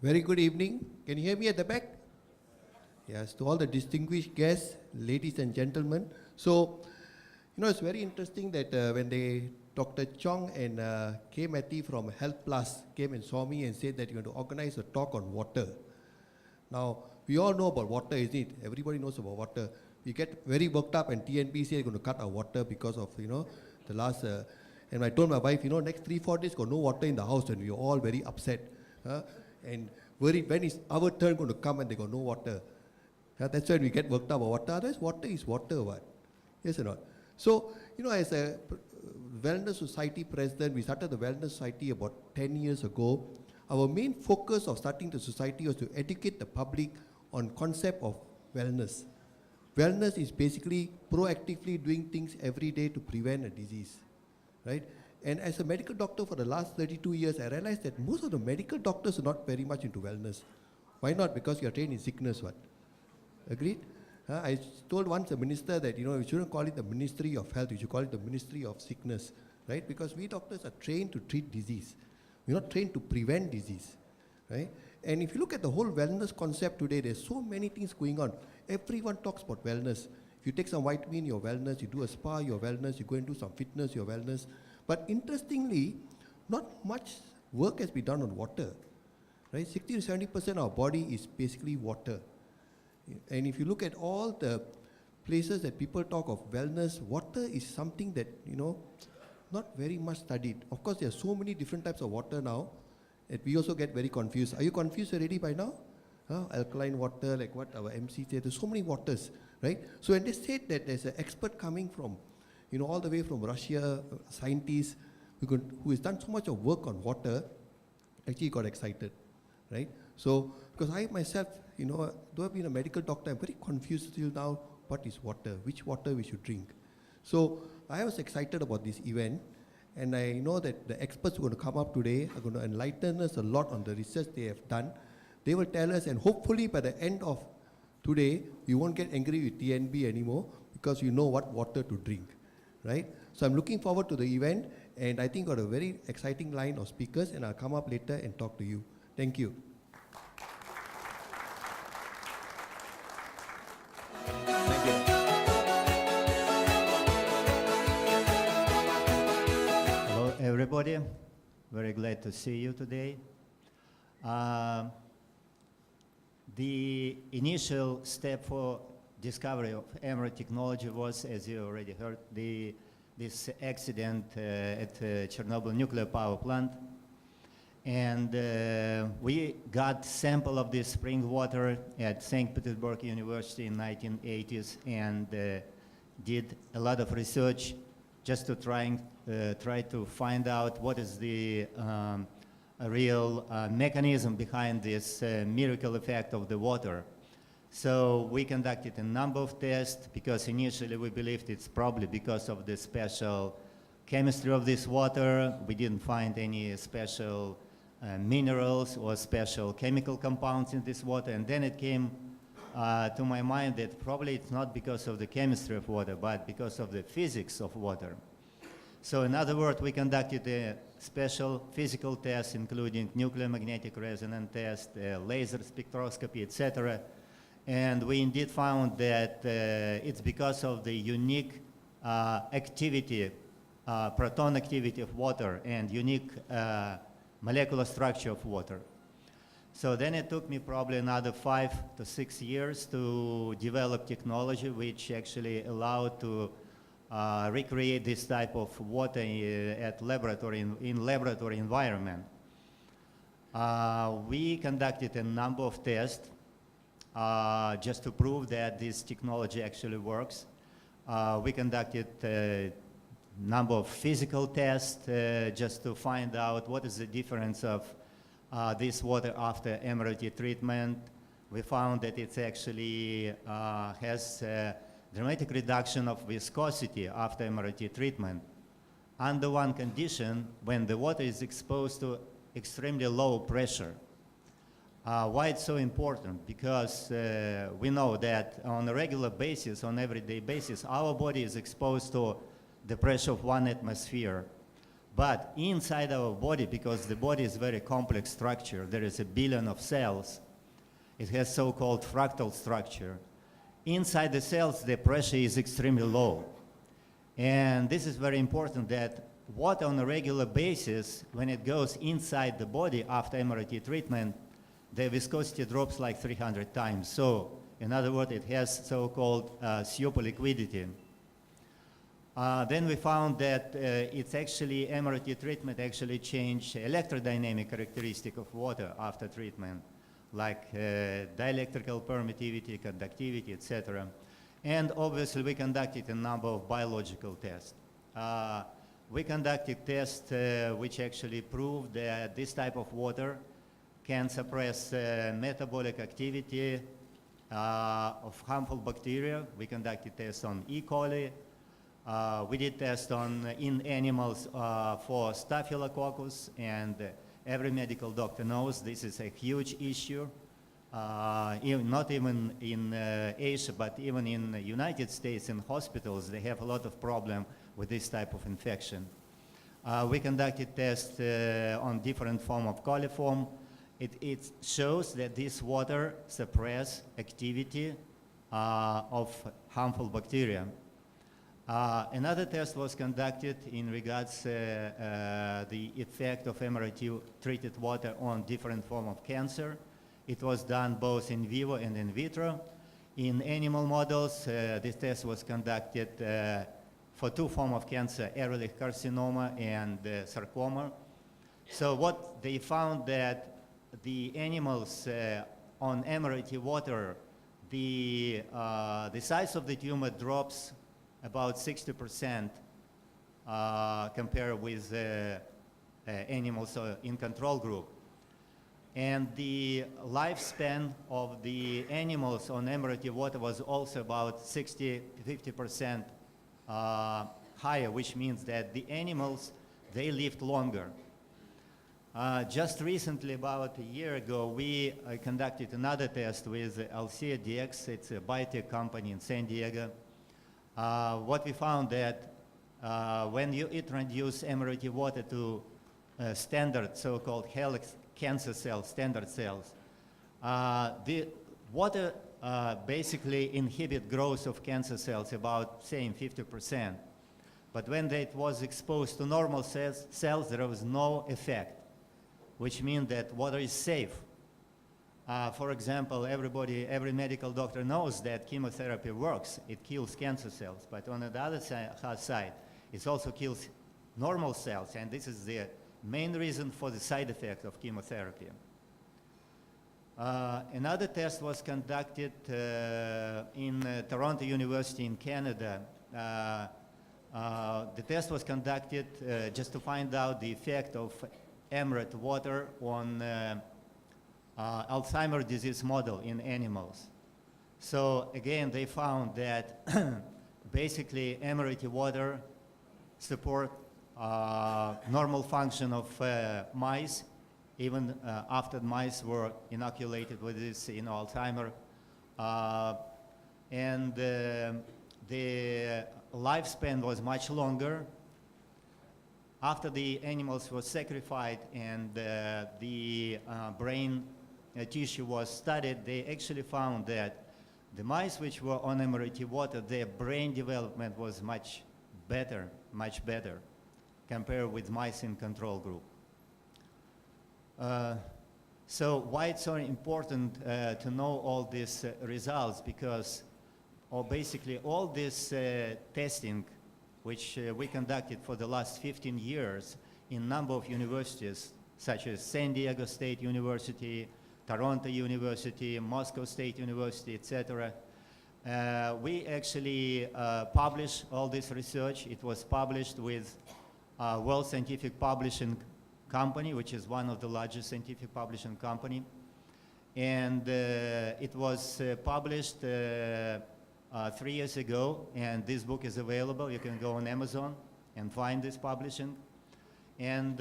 Very good evening. Can you hear me at the back? Yes, to all the distinguished guests, ladies and gentlemen. So, it's very interesting that when Dr. Chong and K. Matty from Health Plus came and saw me and said that you're going to organize a talk on water. Now, we all know about water, isn't it? Everybody knows about water. We get very worked up and TNB say they're going to cut our water because of, the last... and I told my wife, next 3-4 days, got no water in the house, and we were all very upset. And worried when is our turn going to come and they got no water. That's why we get worked up about water. Otherwise, water is water, what? Yes or not? So, as a wellness society president, we started the wellness society about 10 years ago. Our main focus of starting the society was to educate the public on concept of wellness. Wellness is basically proactively doing things every day to prevent a disease, right? And as a medical doctor for the last 32 years, I realized that most of the medical doctors are not very much into wellness. Why not? Because you're trained in sickness, what? Agreed? I told once a minister that, you shouldn't call it the Ministry of Health, you should call it the Ministry of Sickness, right? Because we doctors are trained to treat disease. We're not trained to prevent disease, right? And if you look at the whole wellness concept today, there's so many things going on. Everyone talks about wellness. If you take some vitamin, your wellness. You do a spa, your wellness. You go and do some fitness, your wellness. But interestingly, not much work has been done on water, right? 60 to 70% of our body is basically water. And if you look at all the places that people talk of wellness, water is something that, not very much studied. Of course, there are so many different types of water now that we also get very confused. Are you confused already by now? Alkaline water, like what our MC said, there's so many waters, right? So when they said that there's an expert coming from, all the way from Russia, scientists who has done so much of work on water, actually got excited, right? So, because I myself, though I've been a medical doctor, I'm very confused till now, what is water, which water we should drink. So, I was excited about this event, and I know that the experts who are going to come up today are going to enlighten us a lot on the research they have done. They will tell us, and hopefully by the end of today, we won't get angry with TNB anymore, because you know what water to drink, right? So I'm looking forward to the event, and I think got a very exciting line of speakers, and I'll come up later and talk to you. Thank you. Thank you. Hello, everybody. Very glad to see you today. The initial step for discovery of MRI technology was, as you already heard, this accident at Chernobyl nuclear power plant. And we got sample of this spring water at St. Petersburg University in 1980s and did a lot of research just to try to find out what is the real mechanism behind this miracle effect of the water. So we conducted a number of tests because initially we believed it's probably because of the special chemistry of this water. We didn't find any special minerals or special chemical compounds in this water, and then it came to my mind that probably it's not because of the chemistry of water, but because of the physics of water. So in other words, we conducted a special physical tests, including nuclear magnetic resonance test, laser spectroscopy, etc. And we indeed found that it's because of the unique activity, proton activity of water and unique molecular structure of water. So then it took me probably another 5 to 6 years to develop technology which actually allowed to recreate this type of water at laboratory in laboratory environment. We conducted a number of tests just to prove that this technology actually works. We conducted a number of physical tests just to find out what is the difference of this water after MRT treatment. We found that it actually has dramatic reduction of viscosity after MRT treatment under one condition, when the water is exposed to extremely low pressure. Why it's so important? Because we know that on a regular basis, on everyday basis, our body is exposed to the pressure of 1 atmosphere. But inside our body, because the body is a very complex structure, there is 1 billion of cells. It has so-called fractal structure. Inside the cells, the pressure is extremely low. And this is very important that water on a regular basis, when it goes inside the body after MRT treatment, the viscosity drops like 300 times. So, in other words, it has so-called super liquidity. Then we found that it's actually, MRT treatment actually changed electrodynamic characteristic of water after treatment, like dielectrical permittivity, conductivity, etc. And obviously we conducted a number of biological tests. We conducted tests which actually proved that this type of water can suppress metabolic activity of harmful bacteria. We conducted tests on E. coli. We did tests in animals for Staphylococcus, and every medical doctor knows this is a huge issue. Not even in Asia, but even in the United States, in hospitals, they have a lot of problem with this type of infection. We conducted tests on different form of coliform. It shows that this water suppress activity of harmful bacteria. Another test was conducted in regards the effect of MRT treated water on different form of cancer. It was done both in vivo and in vitro. In animal models, this test was conducted for 2 forms of cancer, Ehrlich carcinoma and sarcoma. So what they found that the animals on MRT water, the size of the tumor drops about 60% compared with animals in control group. And the lifespan of the animals on MRT water was also about 50% higher, which means that the animals, they lived longer. Just recently, about a year ago, we conducted another test with Alcea DX. It's a biotech company in San Diego. What we found that when you introduce MRT water to standard so-called helix cancer cells, standard cells, the water basically inhibit growth of cancer cells about, saying 50%. But when it was exposed to normal cells, there was no effect, which means that water is safe. For example, every medical doctor knows that chemotherapy works. It kills cancer cells. But on the other side, it also kills normal cells. And this is the main reason for the side effect of chemotherapy. Another test was conducted in Toronto University in Canada. The test was conducted just to find out the effect of MRT water on Alzheimer's disease model in animals. So again, they found that basically MRT water support normal function of mice, even after mice were inoculated with this Alzheimer. And the lifespan was much longer. After the animals were sacrificed and the brain tissue was studied, they actually found that the mice which were on MRT water, their brain development was much better compared with mice in control group. So why it's so important to know all these results? Because basically all this testing which we conducted for the last 15 years in a number of universities, such as San Diego State University, Toronto University, Moscow State University, etc. We actually published all this research. It was published with World Scientific Publishing Company, which is one of the largest scientific publishing company. And it was published 3 years ago, and this book is available. You can go on Amazon and find this publishing. And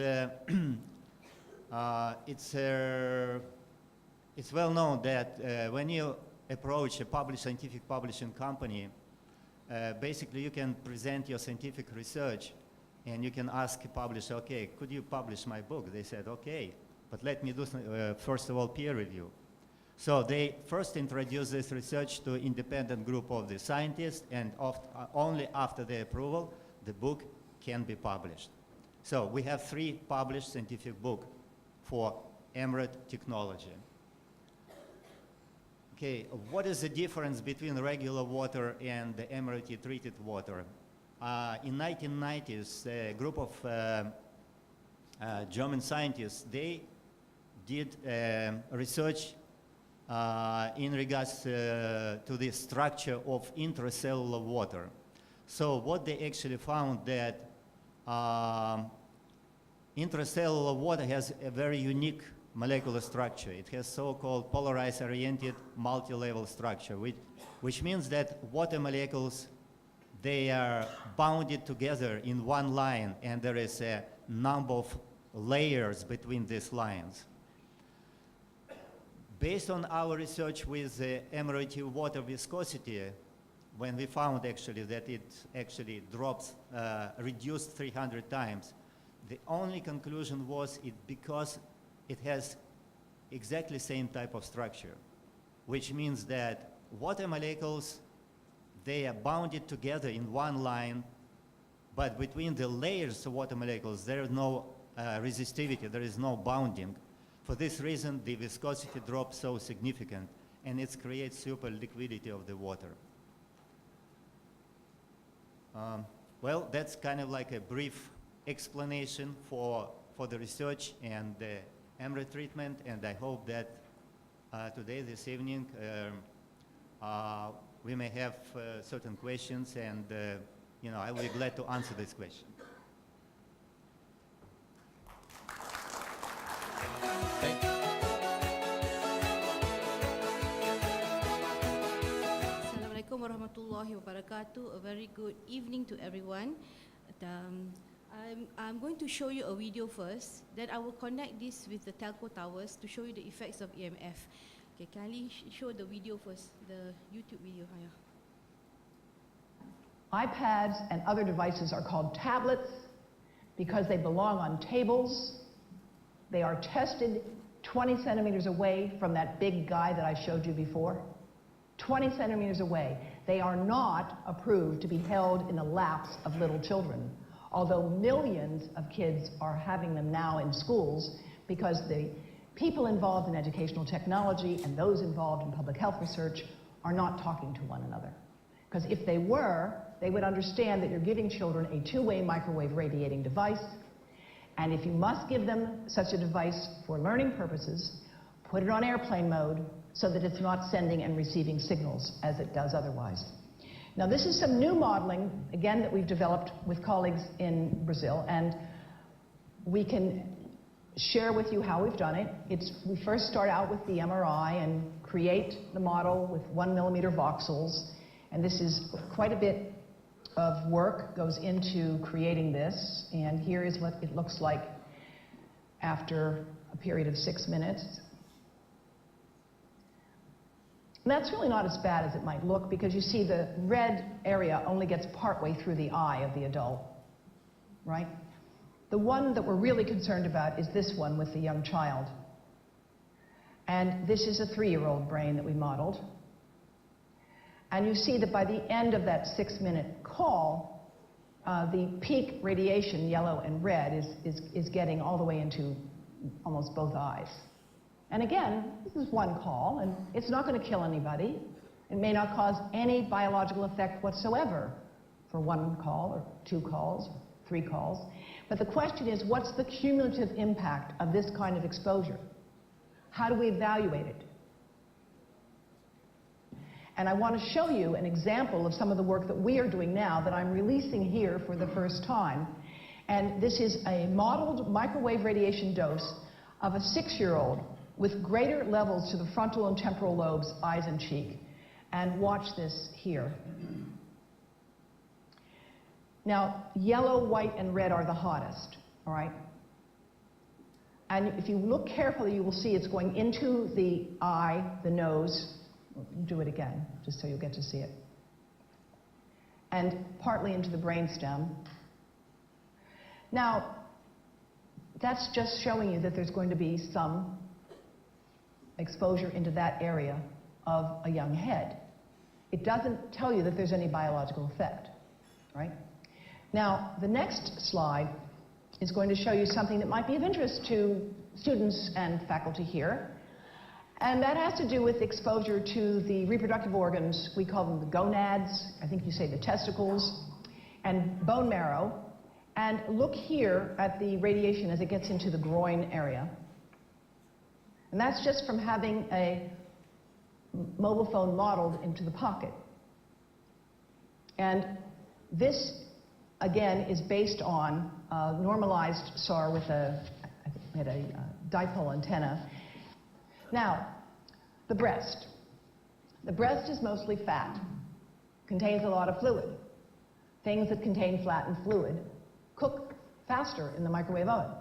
it's well known that when you approach a scientific publishing company, basically you can present your scientific research, And you can ask a publisher, okay, could you publish my book? They said, okay, but let me do, first of all, peer review. So they first introduced this research to independent group of the scientists, and only after their approval, the book can be published. So we have 3 published scientific books for Emerald technology. Okay, what is the difference between regular water and the Emerald treated water? In 1990s, a group of German scientists, they did research in regards to the structure of intracellular water. So what they actually found that intracellular water has a very unique molecular structure. It has so-called polarized oriented multi-level structure, which means that water molecules, they are bounded together in one line, and there is a number of layers between these lines. Based on our research with Emerald water viscosity, when we found actually that it actually drops, reduced 300 times, the only conclusion was because it has exactly same type of structure, which means that water molecules, they are bounded together in one line, but between the layers of water molecules, there is no resistivity, there is no bounding. For this reason, the viscosity drops so significant, and it creates super liquidity of the water. Well, that's kind of like a brief explanation for the research and the Emerald treatment, and I hope that today, this evening, we may have certain questions, and you know, I will be glad to answer this question. Thank you. Assalamualaikum warahmatullahi wabarakatuh. A very good evening to everyone. I'm going to show you a video first, then I will connect this with the telco towers to show you the effects of EMF. Okay, kindly show the video first, the YouTube video. iPads and other devices are called tablets because they belong on tables. They are tested 20 centimeters away from that big guy that I showed you before. 20 centimeters away. They are not approved to be held in the laps of little children, although millions of kids are having them now in schools because the people involved in educational technology and those involved in public health research are not talking to one another. Because if they were, they would understand that you're giving children a two-way microwave radiating device, and if you must give them such a device for learning purposes, put it on airplane mode so that it's not sending and receiving signals as it does otherwise. Now, this is some new modeling, again, that we've developed with colleagues in Brazil, and we can share with you how we've done it. We first start out with the MRI and create the model with 1 millimeter voxels, and this is quite a bit of work goes into creating this, and here is what it looks like after a period of 6 minutes. And that's really not as bad as it might look, because you see the red area only gets partway through the eye of the adult, right? The one that we're really concerned about is this one with the young child. And this is a 3-year-old brain that we modeled. And you see that by the end of that 6-minute call, the peak radiation, yellow and red, is getting all the way into almost both eyes. And again, this is one call, and it's not going to kill anybody. It may not cause any biological effect whatsoever for 1 call, or 2 calls, or 3 calls. But the question is, what's the cumulative impact of this kind of exposure? How do we evaluate it? And I want to show you an example of some of the work that we are doing now that I'm releasing here for the first time. And this is a modeled microwave radiation dose of a 6-year-old with greater levels to the frontal and temporal lobes, eyes and cheek. And watch this here. Now, yellow, white, and red are the hottest, all right? And if you look carefully, you will see it's going into the eye, the nose. Do it again, just so you'll get to see it. And partly into the brainstem. Now, that's just showing you that there's going to be some exposure into that area of a young head. It doesn't tell you that there's any biological effect, right? Now, the next slide is going to show you something that might be of interest to students and faculty here. And that has to do with exposure to the reproductive organs. We call them the gonads, I think you say the testicles, and bone marrow. And look here at the radiation as it gets into the groin area. And that's just from having a mobile phone modeled into the pocket. And this, again, is based on a normalized SAR with a dipole antenna. Now, the breast. The breast is mostly fat, contains a lot of fluid. Things that contain fat and fluid cook faster in the microwave oven.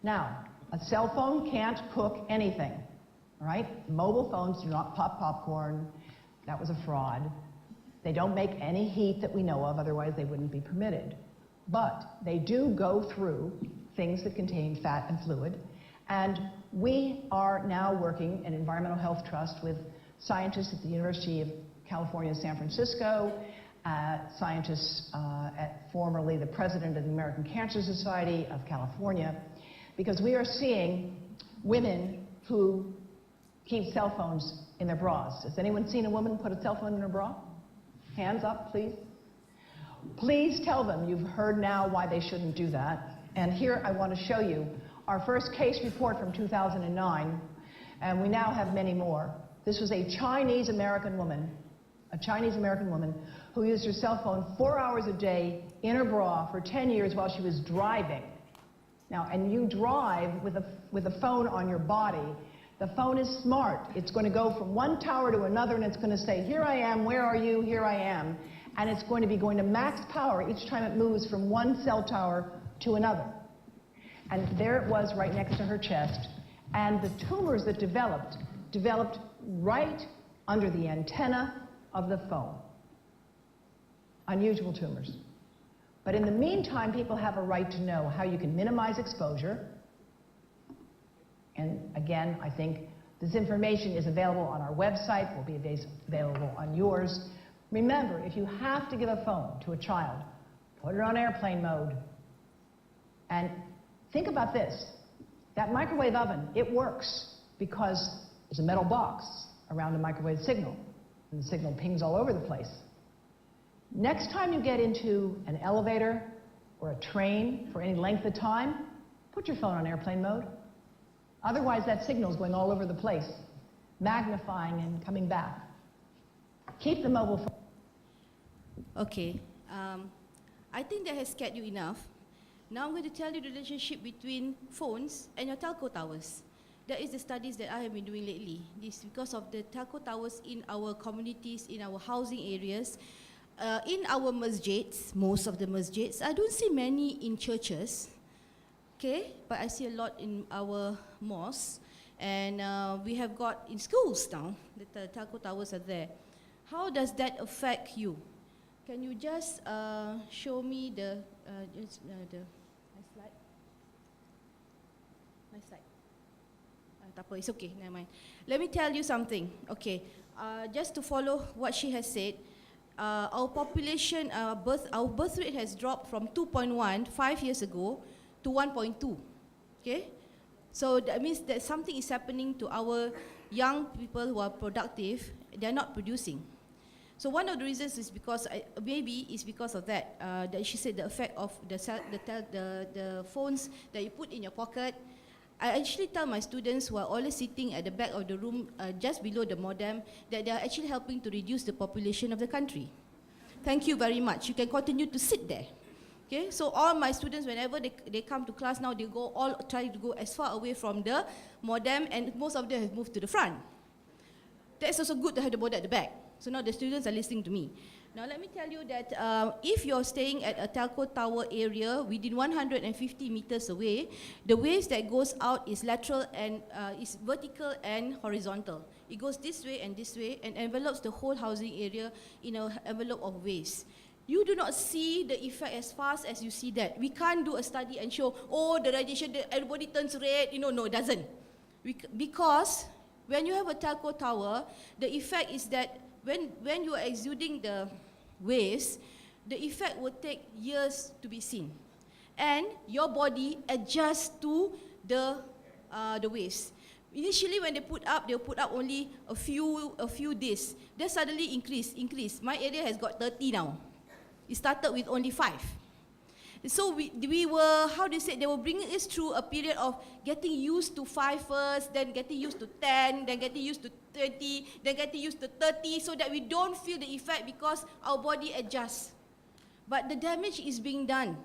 Now, a cell phone can't cook anything, right? Mobile phones do not pop popcorn. That was a fraud. They don't make any heat that we know of, otherwise they wouldn't be permitted. But they do go through things that contain fat and fluid. And we are now working at Environmental Health Trust with scientists at the University of California, San Francisco, scientists at formerly the president of the American Cancer Society of California, because we are seeing women who keep cell phones in their bras. Has anyone seen a woman put a cell phone in her bra? Hands up, please. Please tell them you've heard now why they shouldn't do that. And here I want to show you our first case report from 2009, and we now have many more. This was a Chinese-American woman who used her cell phone 4 hours a day in her bra for 10 years while she was driving. Now, and you drive with a phone on your body. The phone is smart. It's going to go from one tower to another, and it's going to say, here I am, where are you, here I am. And it's going to be going to max power each time it moves from one cell tower to another. And there it was right next to her chest. And the tumors that developed right under the antenna of the phone. Unusual tumors. But in the meantime, people have a right to know how you can minimize exposure. And again, I think this information is available on our website, will be available on yours. Remember, if you have to give a phone to a child, put it on airplane mode. And think about this. That microwave oven, it works because there's a metal box around the microwave signal, and the signal pings all over the place. Next time you get into an elevator or a train for any length of time, put your phone on airplane mode. Otherwise, that signal is going all over the place, magnifying and coming back. Keep the mobile phone. Okay, I think that has scared you enough. Now I'm going to tell you the relationship between phones and your telco towers. That is the studies that I have been doing lately. This is because of the telco towers in our communities, in our housing areas, in our masjids, most of the masjids. I don't see many in churches, okay, but I see a lot in our mosques, and we have got in schools now, the telco towers are there. How does that affect you? Can you just show me the next slide? Next slide. Tak apa, it's okay, never mind. Let me tell you something. Okay, just to follow what she has said, our population, our birth rate has dropped from 2.1 5 years ago to 1.2. Okay, so that means that something is happening to our young people who are productive. They are not producing. So one of the reasons is because maybe it's because of that. That she said the effect of the phones that you put in your pocket. I actually tell my students who are always sitting at the back of the room, just below the modem, that they are actually helping to reduce the population of the country. Thank you very much. You can continue to sit there. Okay, so all my students, whenever they come to class now, they try to go as far away from the modem, and most of them have moved to the front. That's also good to have the modem at the back. So now the students are listening to me. Now let me tell you that if you're staying at a telco tower area within 150 meters away, the waves that goes out is lateral and is vertical and horizontal. It goes this way and envelops the whole housing area in an envelope of waves. you do not see the effect as fast as you see that. We can't do a study and show, oh, the radiation, everybody turns red. No, it doesn't. Because when you have a telco tower, the effect is that when you are exuding the waves, the effect will take years to be seen. And your body adjusts to the waves. Initially, when they'll put up only a few days. Then suddenly increase. My area has got 30 now. It started with only 5. So we were, how do you say, they were bringing us through a period of getting used to 5 first, then getting used to 10, then getting used to 20, then getting used to 30, so that we don't feel the effect because our body adjusts. But the damage is being done.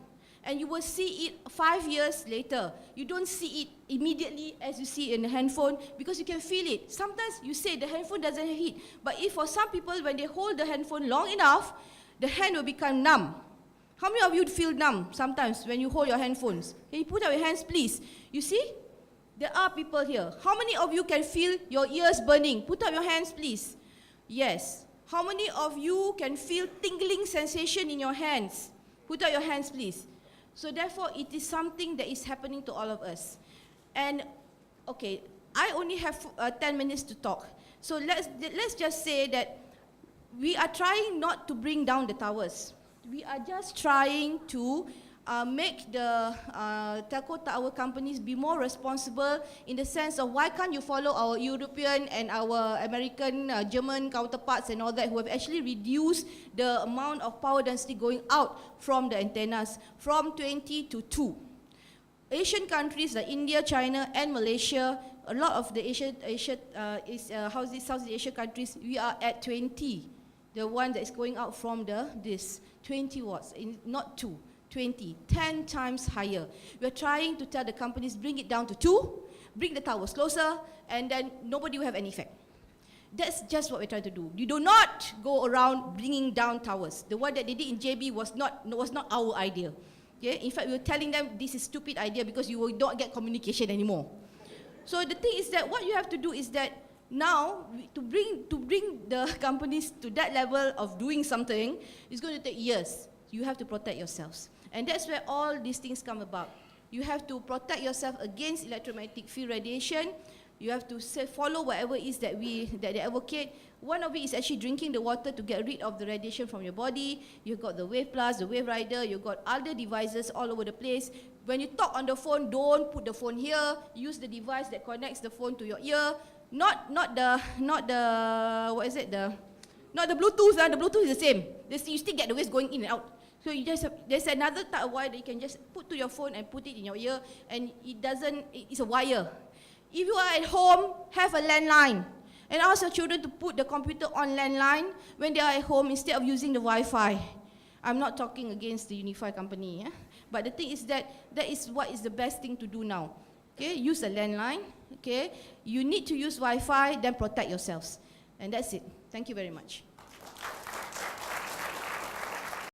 And you will see it 5 years later. You don't see it immediately as you see in the handphone because you can feel it. Sometimes you say the handphone doesn't have heat. But if for some people, when they hold the handphone long enough, the hand will become numb. How many of you feel numb sometimes when you hold your handphones? Can you put up your hands, please? You see? There are people here. How many of you can feel your ears burning? Put up your hands, please. Yes. How many of you can feel tingling sensation in your hands? Put up your hands, please. So therefore, it is something that is happening to all of us. And, okay, I only have 10 minutes to talk. So let's just say that we are trying not to bring down the towers. We are just trying to make the telco tower companies be more responsible in the sense of why can't you follow our European and our American, German counterparts and all that who have actually reduced the amount of power density going out from the antennas from 20 to 2. Asian countries like India, China and Malaysia, a lot of the Southeast Asia countries, we are at 20. The one that is going out from this 20 watts, not 2. 20, 10 times higher. We're trying to tell the companies, bring it down to 2, bring the towers closer, and then nobody will have any effect. That's just what we're trying to do. You do not go around bringing down towers. The one that they did in JB was not our idea. Okay? In fact, we were telling them this is stupid idea because you will not get communication anymore. So the thing is that what you have to do is that now, to bring the companies to that level of doing something is going to take years. You have to protect yourselves. And that's where all these things come about. You have to protect yourself against electromagnetic field radiation. You have to follow whatever it is that they advocate. One of it is actually drinking the water to get rid of the radiation from your body. You've got the Wave Plus, the Wave Rider, you've got other devices all over the place. When you talk on the phone, don't put the phone here. Use the device that connects the phone to your ear. Not the Bluetooth. The Bluetooth is the same. You still get the waves going in and out. So there's another type of wire that you can just put to your phone and put it in your ear, and it's a wire. If you are at home, have a landline. And ask your children to put the computer on landline when they are at home instead of using the Wi-Fi. I'm not talking against the Unify company. But the thing is that is what is the best thing to do now. Okay, use a landline. Okay, you need to use Wi-Fi, then protect yourselves. And that's it. Thank you very much.